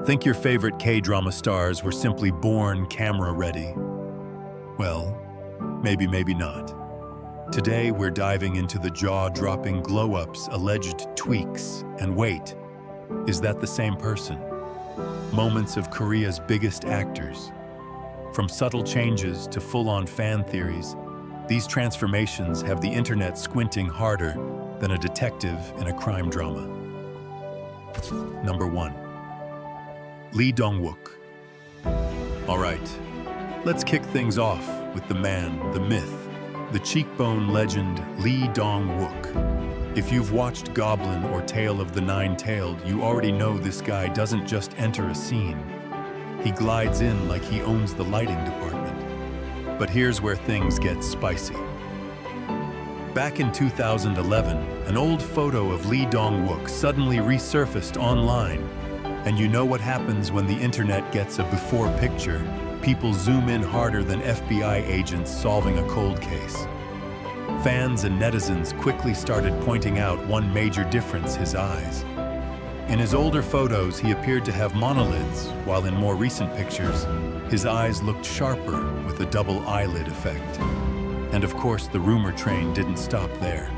Think your favorite K-drama stars were simply born camera-ready? Well, maybe not. Today, we're diving into the jaw-dropping glow-ups, alleged tweaks, and wait, is that the same person? Moments of Korea's biggest actors. From subtle changes to full-on fan theories, these transformations have the internet squinting harder than a detective in a crime drama. Number 1. Lee Dong-wook. All right, let's kick things off with the man, the myth, the cheekbone legend Lee Dong-wook. If you've watched Goblin or Tale of the Nine-Tailed, you already know this guy doesn't just enter a scene. He glides in like he owns the lighting department. But here's where things get spicy. Back in 2011, an old photo of Lee Dong-wook suddenly resurfaced online. And you know what happens when the internet gets a before picture? People zoom in harder than FBI agents solving a cold case. Fans and netizens quickly started pointing out one major difference: his eyes. In his older photos, he appeared to have monolids, while in more recent pictures, his eyes looked sharper with a double eyelid effect. And of course, the rumor train didn't stop there.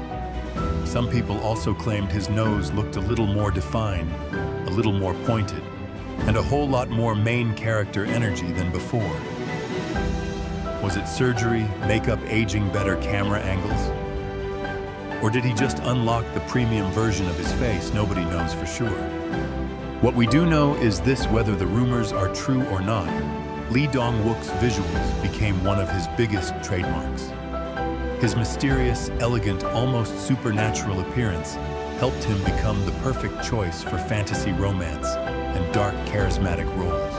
Some people also claimed his nose looked a little more defined, a little more pointed, and a whole lot more main character energy than before. Was it surgery, makeup, aging, better camera angles? Or did he just unlock the premium version of his face? Nobody knows for sure. What we do know is this: whether the rumors are true or not, Lee Dong-wook's visuals became one of his biggest trademarks. His mysterious, elegant, almost supernatural appearance helped him become the perfect choice for fantasy romance and dark, charismatic roles.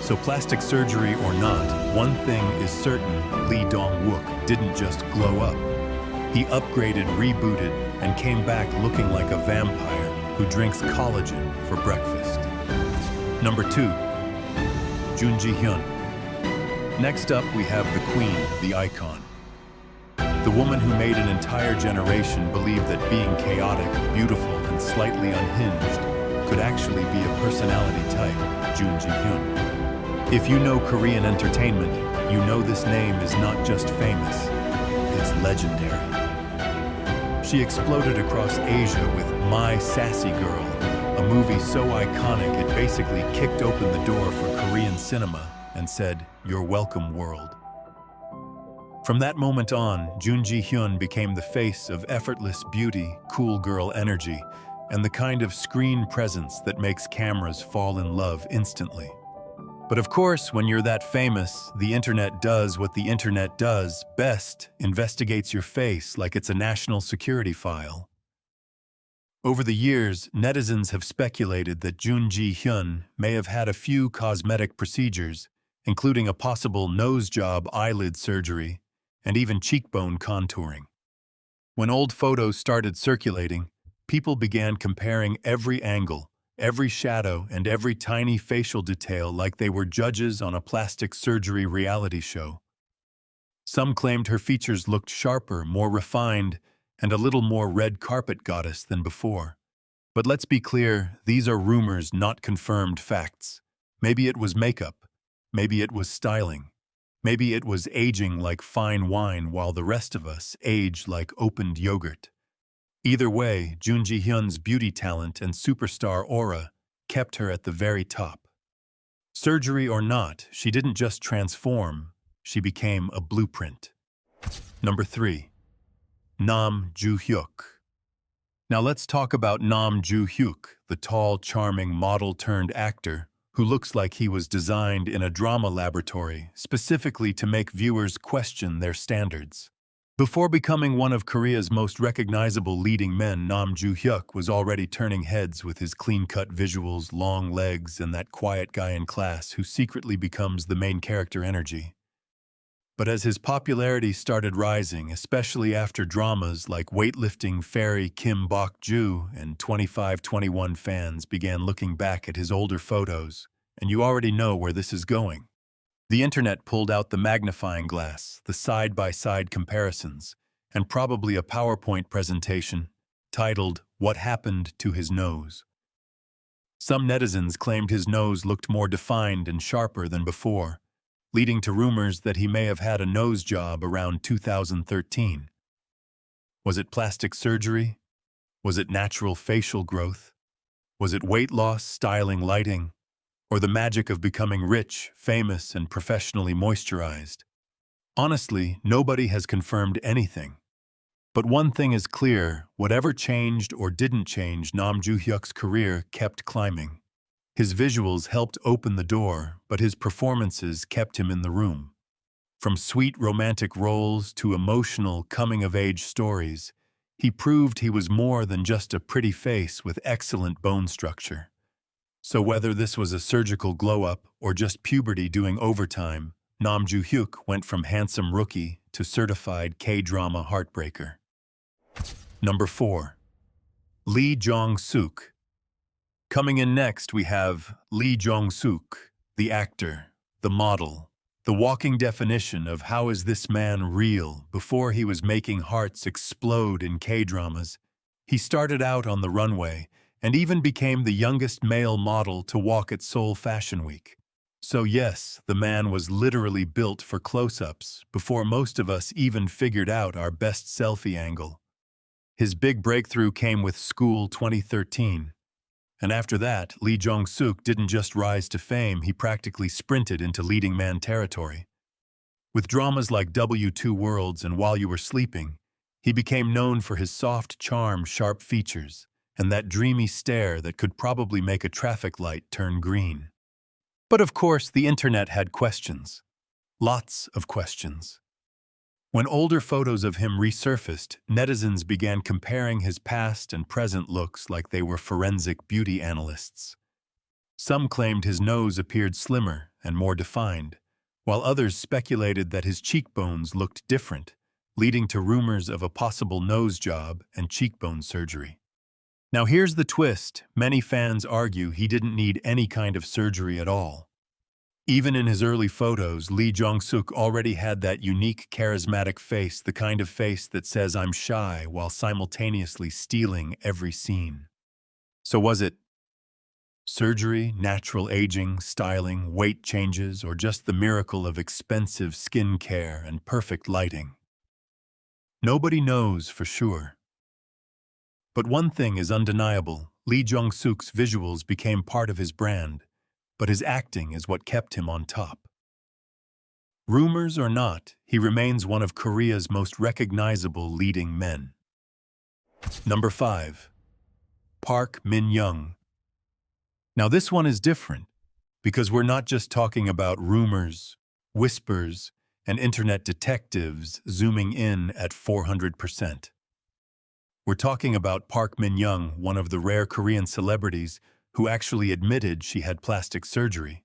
So plastic surgery or not, one thing is certain: Lee Dong-wook didn't just glow up. He upgraded, rebooted, and came back looking like a vampire who drinks collagen for breakfast. Number 2. Jun Ji-hyun. Next up, we have the queen, the icon. The woman who made an entire generation believe that being chaotic, beautiful, and slightly unhinged could actually be a personality type: Jun Ji-hyun. If you know Korean entertainment, you know this name is not just famous, it's legendary. She exploded across Asia with My Sassy Girl, a movie so iconic it basically kicked open the door for Korean cinema and said, "You're welcome, world." From that moment on, Jun Ji-hyun became the face of effortless beauty, cool girl energy, and the kind of screen presence that makes cameras fall in love instantly. But of course, when you're that famous, the internet does what the internet does best: investigates your face like it's a national security file. Over the years, netizens have speculated that Jun Ji-hyun may have had a few cosmetic procedures, including a possible nose job, eyelid surgery, and even cheekbone contouring. When old photos started circulating, people began comparing every angle, every shadow, and every tiny facial detail like they were judges on a plastic surgery reality show. Some claimed her features looked sharper, more refined, and a little more red carpet goddess than before. But let's be clear, these are rumors, not confirmed facts. Maybe it was makeup. Maybe it was styling. Maybe it was aging like fine wine while the rest of us age like opened yogurt. Either way, Jun Ji-hyun's beauty talent and superstar aura kept her at the very top. Surgery or not, she didn't just transform, she became a blueprint. Number 3. Nam Joo-hyuk. Now let's talk about Nam Joo-hyuk, the tall, charming model-turned-actor who looks like he was designed in a drama laboratory specifically to make viewers question their standards. Before becoming one of Korea's most recognizable leading men, Nam Joo-hyuk was already turning heads with his clean-cut visuals, long legs, and that quiet guy in class who secretly becomes the main character energy. But as his popularity started rising, especially after dramas like Weightlifting Fairy Kim Bok-joo, and 25-21 fans began looking back at his older photos, and you already know where this is going. The internet pulled out the magnifying glass, the side-by-side comparisons, and probably a PowerPoint presentation titled, "What Happened to His Nose?" Some netizens claimed his nose looked more defined and sharper than before, leading to rumors that he may have had a nose job around 2013. Was it plastic surgery? Was it natural facial growth? Was it weight loss, styling, lighting? Or the magic of becoming rich, famous, and professionally moisturized? Honestly, nobody has confirmed anything. But one thing is clear, whatever changed or didn't change, Nam Joo-hyuk's career kept climbing. His visuals helped open the door, but his performances kept him in the room. From sweet romantic roles to emotional coming-of-age stories, he proved he was more than just a pretty face with excellent bone structure. So whether this was a surgical glow-up or just puberty doing overtime, Nam Joo-hyuk went from handsome rookie to certified K-drama heartbreaker. Number 4. Lee Jong-suk. Coming in next, we have Lee Jong-suk, the actor, the model, the walking definition of how is this man real. Before he was making hearts explode in K-dramas, he started out on the runway and even became the youngest male model to walk at Seoul Fashion Week. So yes, the man was literally built for close-ups before most of us even figured out our best selfie angle. His big breakthrough came with School 2013. And after that, Lee Jong-suk didn't just rise to fame, he practically sprinted into leading man territory. With dramas like W2 Worlds and While You Were Sleeping, he became known for his soft charm, sharp features, and that dreamy stare that could probably make a traffic light turn green. But of course, the internet had questions. Lots of questions. When older photos of him resurfaced, netizens began comparing his past and present looks like they were forensic beauty analysts. Some claimed his nose appeared slimmer and more defined, while others speculated that his cheekbones looked different, leading to rumors of a possible nose job and cheekbone surgery. Now here's the twist. Many fans argue he didn't need any kind of surgery at all. Even in his early photos, Lee Jong-suk already had that unique, charismatic face, the kind of face that says I'm shy while simultaneously stealing every scene. So was it surgery, natural aging, styling, weight changes, or just the miracle of expensive skin care and perfect lighting? Nobody knows for sure. But one thing is undeniable. Lee Jong-suk's visuals became part of his brand, but his acting is what kept him on top. Rumors or not, he remains one of Korea's most recognizable leading men. Number 5. Park Min-young. Now this one is different, because we're not just talking about rumors, whispers, and internet detectives zooming in at 400%. We're talking about Park Min-young, one of the rare Korean celebrities who actually admitted she had plastic surgery.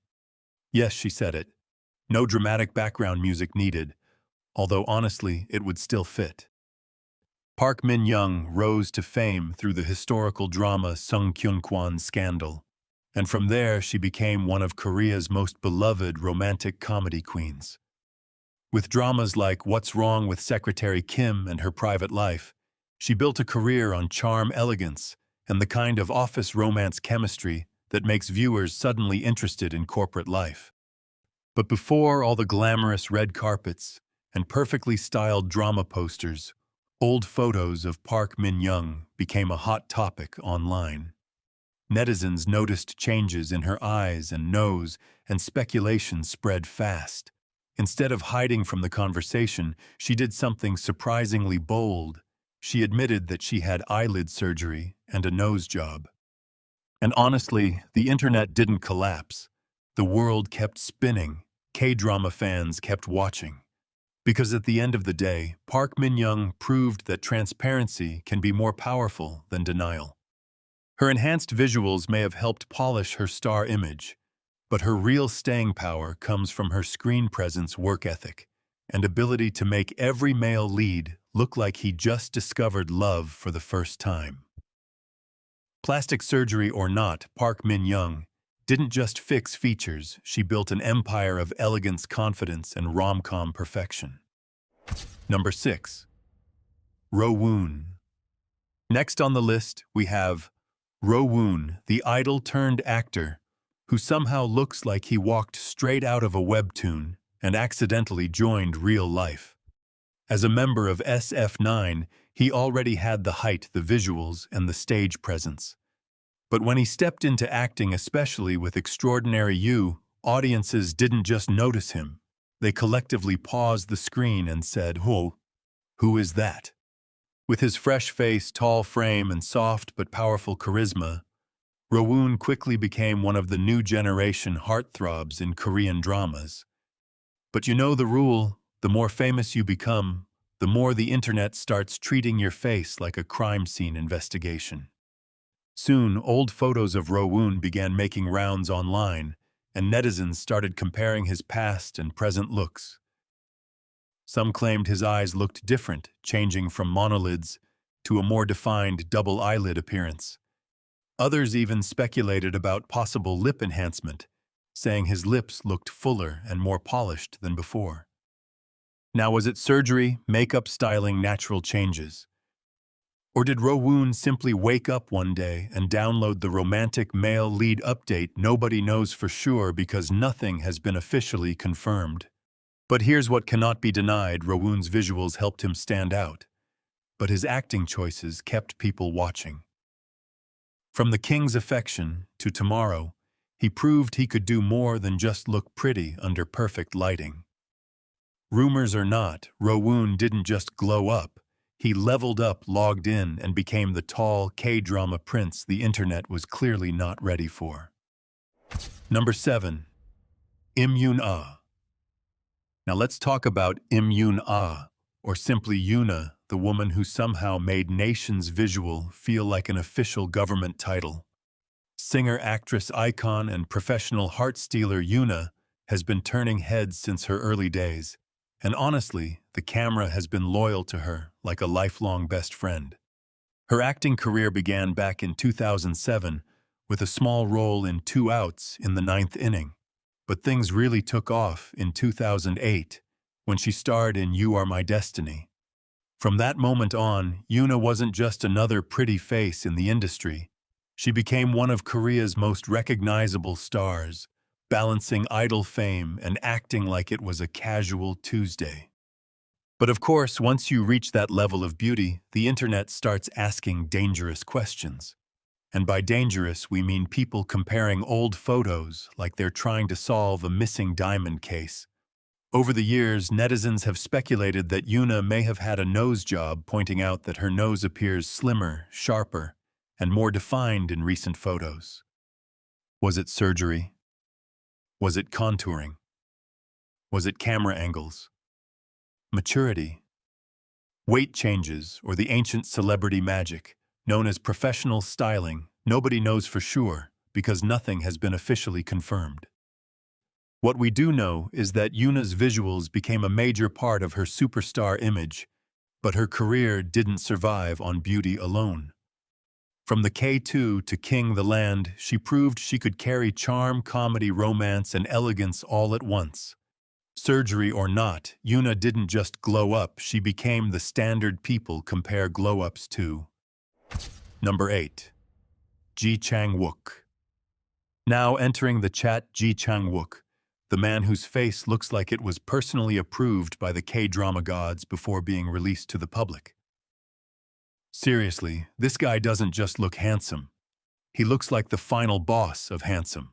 Yes, she said it. No dramatic background music needed, although honestly, it would still fit. Park Min-young rose to fame through the historical drama Sung Kyun-kwan's Scandal, and from there she became one of Korea's most beloved romantic comedy queens. With dramas like What's Wrong with Secretary Kim and Her Private Life, she built a career on charm, elegance, and the kind of office romance chemistry that makes viewers suddenly interested in corporate life. But before all the glamorous red carpets and perfectly styled drama posters, old photos of Park Min-young became a hot topic online. Netizens noticed changes in her eyes and nose, and speculation spread fast. Instead of hiding from the conversation, she did something surprisingly bold. She admitted that she had eyelid surgery and a nose job. And honestly, the internet didn't collapse. The world kept spinning. K-drama fans kept watching. Because at the end of the day, Park Min-young proved that transparency can be more powerful than denial. Her enhanced visuals may have helped polish her star image, but her real staying power comes from her screen presence, work ethic, and ability to make every male lead look like he just discovered love for the first time. Plastic surgery or not, Park Min-young didn't just fix features, she built an empire of elegance, confidence, and rom-com perfection. Number 6. Ro Woon. Next on the list, we have Rowoon, the idol-turned-actor, who somehow looks like he walked straight out of a webtoon and accidentally joined real life. As a member of SF9, he already had the height, the visuals, and the stage presence. But when he stepped into acting, especially with Extraordinary You, audiences didn't just notice him. They collectively paused the screen and said, "Whoa, who is that?" With his fresh face, tall frame, and soft but powerful charisma, Rowoon quickly became one of the new generation heartthrobs in Korean dramas. But you know the rule, the more famous you become, the more the internet starts treating your face like a crime scene investigation. Soon, old photos of Rowoon began making rounds online, and netizens started comparing his past and present looks. Some claimed his eyes looked different, changing from monolids to a more defined double eyelid appearance. Others even speculated about possible lip enhancement, saying his lips looked fuller and more polished than before. Now, was it surgery, makeup, styling, natural changes? Or did Rowoon simply wake up one day and download the romantic male lead update? Nobody knows for sure because nothing has been officially confirmed. But here's what cannot be denied: Rowoon's visuals helped him stand out, but his acting choices kept people watching. From The King's Affection to Tomorrow, he proved he could do more than just look pretty under perfect lighting. Rumors or not, Rowoon didn't just glow up. He leveled up, logged in, and became the tall K-drama prince the internet was clearly not ready for. Number 7. Im Yoon-ah. Now let's talk about Im Yoon-ah, or simply Yoona, the woman who somehow made nations visual feel like an official government title. Singer, actress, icon, and professional heart-stealer Yoona has been turning heads since her early days, and honestly, the camera has been loyal to her like a lifelong best friend. Her acting career began back in 2007 with a small role in Two Outs in the 9th inning. But things really took off in 2008, when she starred in You Are My Destiny. From that moment on, Yoona wasn't just another pretty face in the industry. She became one of Korea's most recognizable stars, balancing idol fame and acting like it was a casual Tuesday. But of course, once you reach that level of beauty, the internet starts asking dangerous questions. And by dangerous, we mean people comparing old photos like they're trying to solve a missing diamond case. Over the years, netizens have speculated that Yoona may have had a nose job, pointing out that her nose appears slimmer, sharper, and more defined in recent photos. Was it surgery? Was it contouring? Was it camera angles? Maturity? Weight changes, or the ancient celebrity magic, known as professional styling? Nobody knows for sure, because nothing has been officially confirmed. What we do know is that Yoona's visuals became a major part of her superstar image, but her career didn't survive on beauty alone. From the K2 to King the Land, she proved she could carry charm, comedy, romance, and elegance all at once. Surgery or not, Yoona didn't just glow up, she became the standard people compare glow-ups to. Number 8. Ji Chang-wook. Now entering the chat, Ji Chang-wook, the man whose face looks like it was personally approved by the K-drama gods before being released to the public. Seriously, this guy doesn't just look handsome. He looks like the final boss of handsome.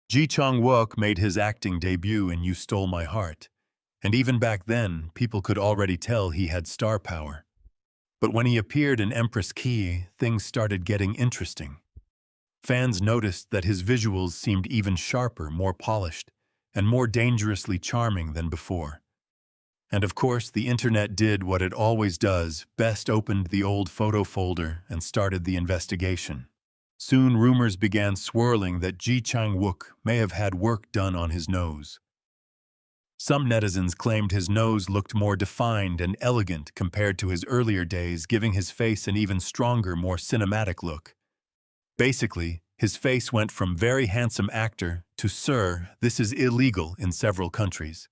Ji Chang-wook made his acting debut in You Stole My Heart, and even back then, people could already tell he had star power. But when he appeared in Empress Ki, things started getting interesting. Fans noticed that his visuals seemed even sharper, more polished, and more dangerously charming than before. And of course, the internet did what it always does, best opened the old photo folder and started the investigation. Soon rumors began swirling that Ji Chang-wook may have had work done on his nose. Some netizens claimed his nose looked more defined and elegant compared to his earlier days, giving his face an even stronger, more cinematic look. Basically, his face went from very handsome actor to "Sir, this is illegal" in several countries.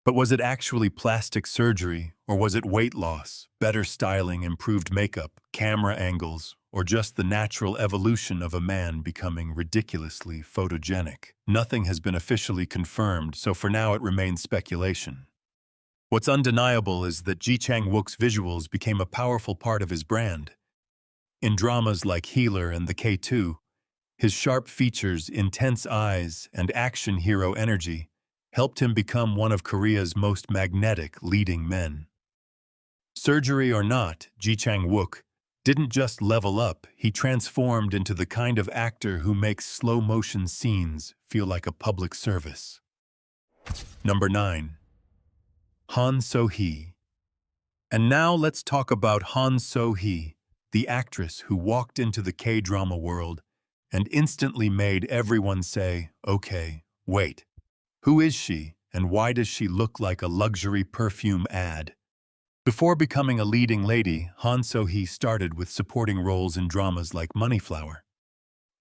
But was it actually plastic surgery, or was it weight loss, better styling, improved makeup, camera angles, or just the natural evolution of a man becoming ridiculously photogenic. Nothing has been officially confirmed, so for now it remains speculation. What's undeniable is that Ji Chang-wook's visuals became a powerful part of his brand. In dramas like Healer and The K2, his sharp features, intense eyes, and action hero energy helped him become one of Korea's most magnetic leading men. Surgery or not, Ji Chang-wook didn't just level up, he transformed into the kind of actor who makes slow-motion scenes feel like a public service. Number 9. Han So-hee. And now let's talk about Han So-hee, the actress who walked into the K-drama world and instantly made everyone say, okay, wait, who is she and why does she look like a luxury perfume ad? Before becoming a leading lady, Han So-hee started with supporting roles in dramas like Moneyflower.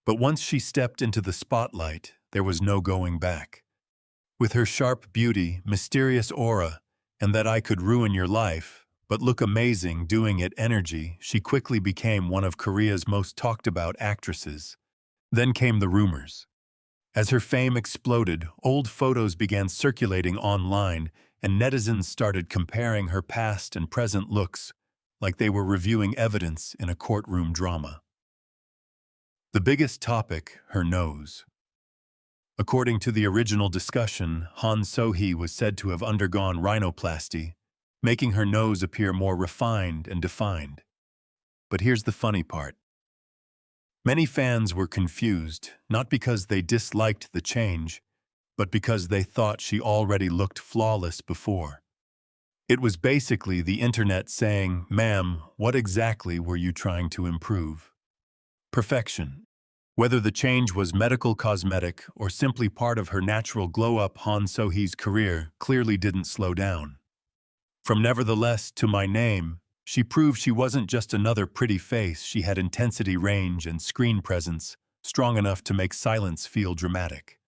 But once she stepped into the spotlight, there was no going back. With her sharp beauty, mysterious aura, and that I could ruin your life, but look amazing doing it energy, she quickly became one of Korea's most talked about actresses. Then came the rumors. As her fame exploded, old photos began circulating online, and netizens started comparing her past and present looks like they were reviewing evidence in a courtroom drama. The biggest topic, her nose. According to the original discussion, Han So-hee was said to have undergone rhinoplasty, making her nose appear more refined and defined. But here's the funny part. Many fans were confused, not because they disliked the change, but because they thought she already looked flawless before. It was basically the internet saying, "Ma'am, what exactly were you trying to improve?" Perfection. Whether the change was medical cosmetic or simply part of her natural glow-up, Han So-hee's career clearly didn't slow down. From Nevertheless to My Name, she proved she wasn't just another pretty face, she had intensity, range, and screen presence strong enough to make silence feel dramatic.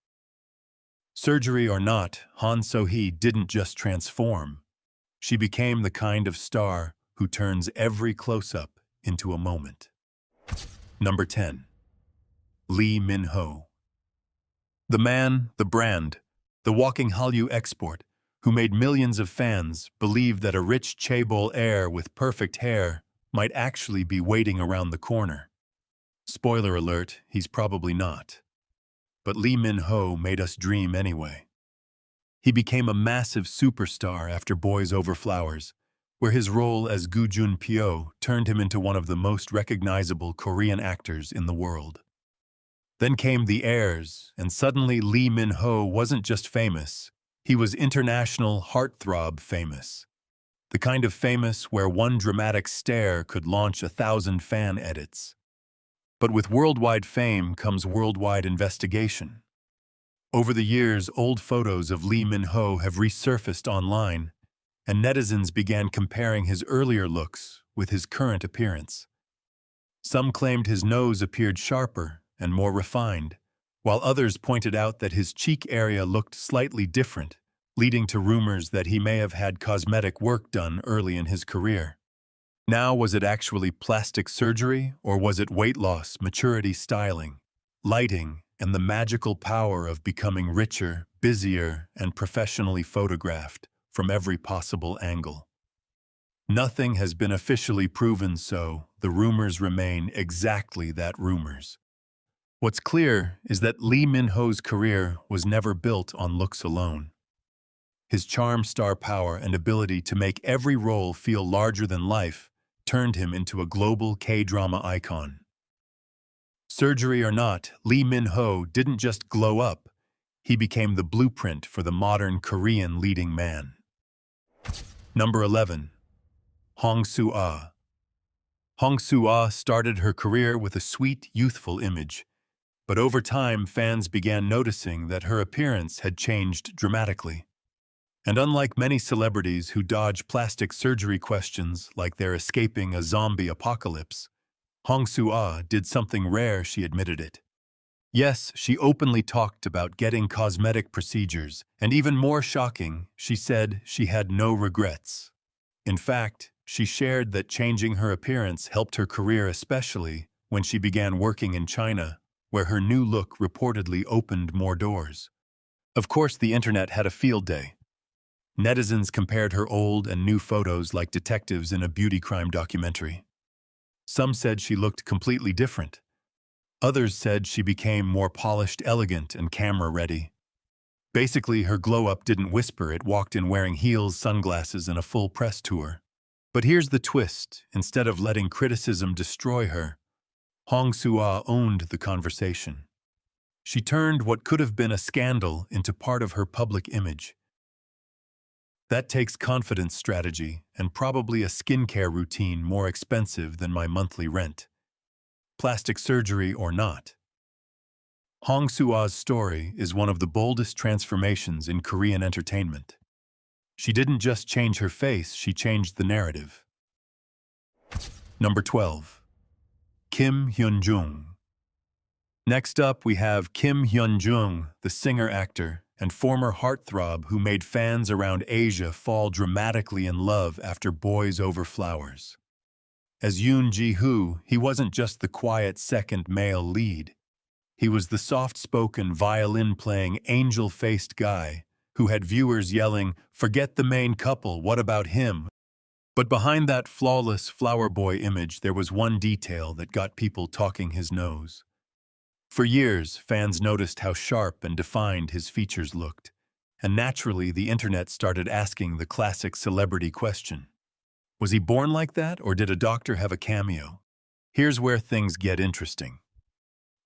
Surgery or not, Han So-hee didn't just transform. She became the kind of star who turns every close-up into a moment. Number 10. Lee Min-ho. The man, the brand, the walking Hallyu export, who made millions of fans believe that a rich chaebol heir with perfect hair might actually be waiting around the corner. Spoiler alert, he's probably not. But Lee Min-ho made us dream anyway. He became a massive superstar after Boys Over Flowers, where his role as Gu Jun-pyo turned him into one of the most recognizable Korean actors in the world. Then came The Heirs, and suddenly Lee Min-ho wasn't just famous, he was international heartthrob famous. The kind of famous where one dramatic stare could launch 1,000 fan edits. But with worldwide fame comes worldwide investigation. Over the years, old photos of Lee Min-ho have resurfaced online, and netizens began comparing his earlier looks with his current appearance. Some claimed his nose appeared sharper and more refined, while others pointed out that his cheek area looked slightly different, leading to rumors that he may have had cosmetic work done early in his career. Now, was it actually plastic surgery, or was it weight loss, maturity, styling, lighting, and the magical power of becoming richer, busier, and professionally photographed from every possible angle? Nothing has been officially proven, so the rumors remain exactly that, rumors. What's clear is that Lee Min-ho's career was never built on looks alone. His charm, star power, and ability to make every role feel larger than life turned him into a global K-drama icon. Surgery or not, Lee Min-ho didn't just glow up, he became the blueprint for the modern Korean leading man. Number 11. Hong Soo-ah. Hong Soo-ah started her career with a sweet, youthful image, but over time fans began noticing that her appearance had changed dramatically. And unlike many celebrities who dodge plastic surgery questions like they're escaping a zombie apocalypse, Hong Soo-ah did something rare, she admitted it. Yes, she openly talked about getting cosmetic procedures, and even more shocking, she said she had no regrets. In fact, she shared that changing her appearance helped her career, especially when she began working in China, where her new look reportedly opened more doors. Of course, the internet had a field day. Netizens compared her old and new photos like detectives in a beauty crime documentary. Some said she looked completely different. Others said she became more polished, elegant, and camera-ready. Basically, her glow-up didn't whisper, it walked in wearing heels, sunglasses, and a full press tour. But here's the twist. Instead of letting criticism destroy her, Hong Sua owned the conversation. She turned what could have been a scandal into part of her public image. That takes confidence strategy and probably a skincare routine more expensive than my monthly rent. Plastic surgery or not. Hong Sua's story is one of the boldest transformations in Korean entertainment. She didn't just change her face, she changed the narrative. Number 12. Kim Hyun-jung. Next up, we have Kim Hyun-jung, the singer-actor and former heartthrob who made fans around Asia fall dramatically in love after Boys Over Flowers. As Yoon Ji-hoo, he wasn't just the quiet second male lead. He was the soft-spoken, violin-playing, angel-faced guy who had viewers yelling, "Forget the main couple, what about him?" But behind that flawless flower boy image, there was one detail that got people talking his nose. For years, fans noticed how sharp and defined his features looked, and naturally the internet started asking the classic celebrity question. Was he born like that, or did a doctor have a cameo? Here's where things get interesting.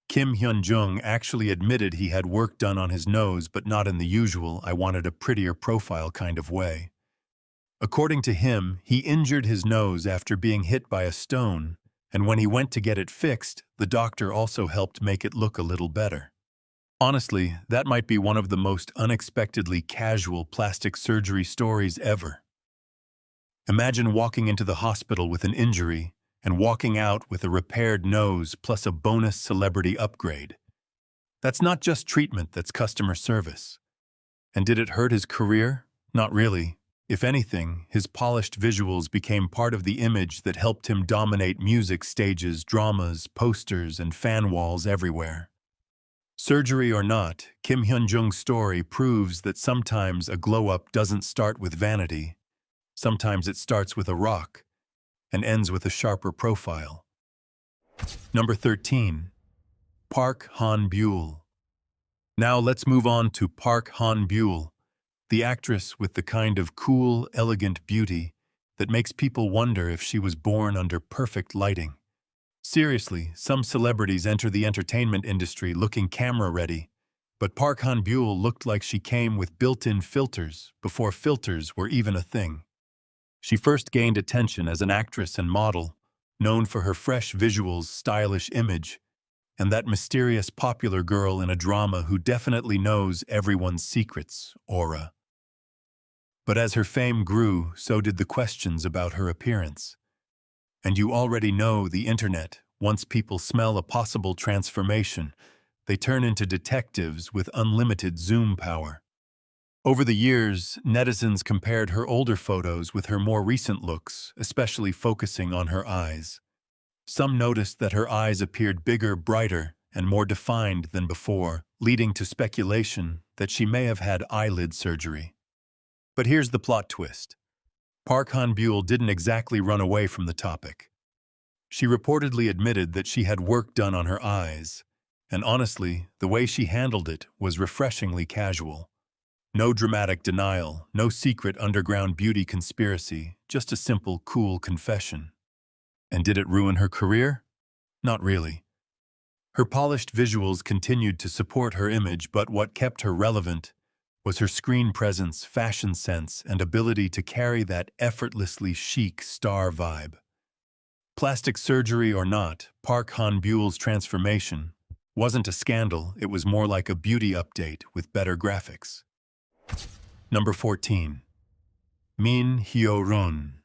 Kim Hyun-jung actually admitted he had work done on his nose, but not in the usual "I wanted a prettier profile" kind of way. According to him, he injured his nose after being hit by a stone, and when he went to get it fixed, the doctor also helped make it look a little better. Honestly, that might be one of the most unexpectedly casual plastic surgery stories ever. Imagine walking into the hospital with an injury and walking out with a repaired nose plus a bonus celebrity upgrade. That's not just treatment, that's customer service. And did it hurt his career? Not really. If anything, his polished visuals became part of the image that helped him dominate music stages, dramas, posters, and fan walls everywhere. Surgery or not, Kim Hyun-jung's story proves that sometimes a glow-up doesn't start with vanity. Sometimes it starts with a rock and ends with a sharper profile. Number 13. Park Han-byul. Now let's move on to Park Han-byul, the actress with the kind of cool, elegant beauty that makes people wonder if she was born under perfect lighting. Seriously, some celebrities enter the entertainment industry looking camera-ready, but Park Han-byul looked like she came with built-in filters before filters were even a thing. She first gained attention as an actress and model, known for her fresh visuals, stylish image, and that mysterious popular girl in a drama who definitely knows everyone's secrets aura. But as her fame grew, so did the questions about her appearance. And you already know the internet, once people smell a possible transformation, they turn into detectives with unlimited zoom power. Over the years, netizens compared her older photos with her more recent looks, especially focusing on her eyes. Some noticed that her eyes appeared bigger, brighter, and more defined than before, leading to speculation that she may have had eyelid surgery. But here's the plot twist. Park Han-byul didn't exactly run away from the topic. She reportedly admitted that she had work done on her eyes, and honestly, the way she handled it was refreshingly casual. No dramatic denial, no secret underground beauty conspiracy, just a simple, cool confession. And did it ruin her career? Not really. Her polished visuals continued to support her image, but what kept her relevant was her screen presence, fashion sense, and ability to carry that effortlessly chic star vibe. Plastic surgery or not, Park Han-byul's transformation wasn't a scandal, it was more like a beauty update with better graphics. Number 14. Min Hyo-rin.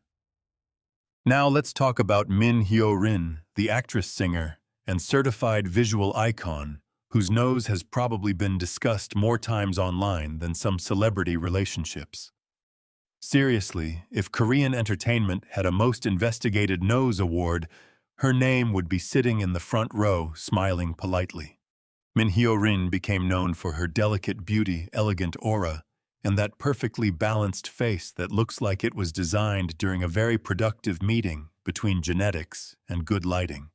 Now let's talk about Min Hyo-rin, the actress-singer and certified visual icon whose nose has probably been discussed more times online than some celebrity relationships. Seriously, if Korean entertainment had a Most Investigated Nose award, her name would be sitting in the front row, smiling politely. Min Hyo-rin became known for her delicate beauty, elegant aura, and that perfectly balanced face that looks like it was designed during a very productive meeting between genetics and good lighting.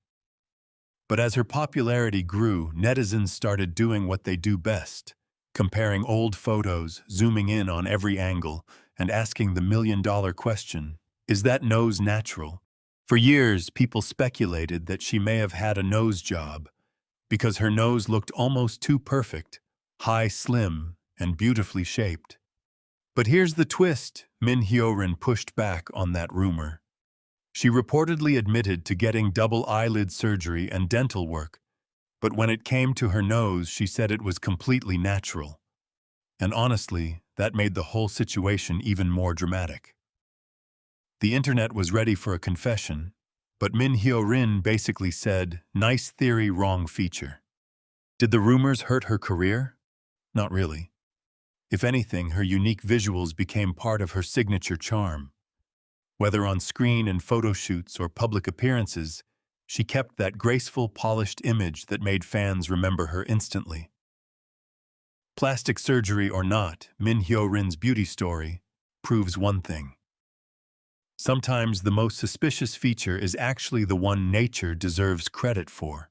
But as her popularity grew, netizens started doing what they do best, comparing old photos, zooming in on every angle, and asking the million-dollar question, is that nose natural? For years, people speculated that she may have had a nose job, because her nose looked almost too perfect, high, slim, and beautifully shaped. But here's the twist: Min Hyo-rin pushed back on that rumor. She reportedly admitted to getting double eyelid surgery and dental work, but when it came to her nose, she said it was completely natural. And honestly, that made the whole situation even more dramatic. The internet was ready for a confession, but Min Hyo-rin basically said, "Nice theory, wrong feature." Did the rumors hurt her career? Not really. If anything, her unique visuals became part of her signature charm. Whether on screen in photo shoots or public appearances, she kept that graceful, polished image that made fans remember her instantly. Plastic surgery or not, Min Hyo-rin's beauty story proves one thing. Sometimes the most suspicious feature is actually the one nature deserves credit for.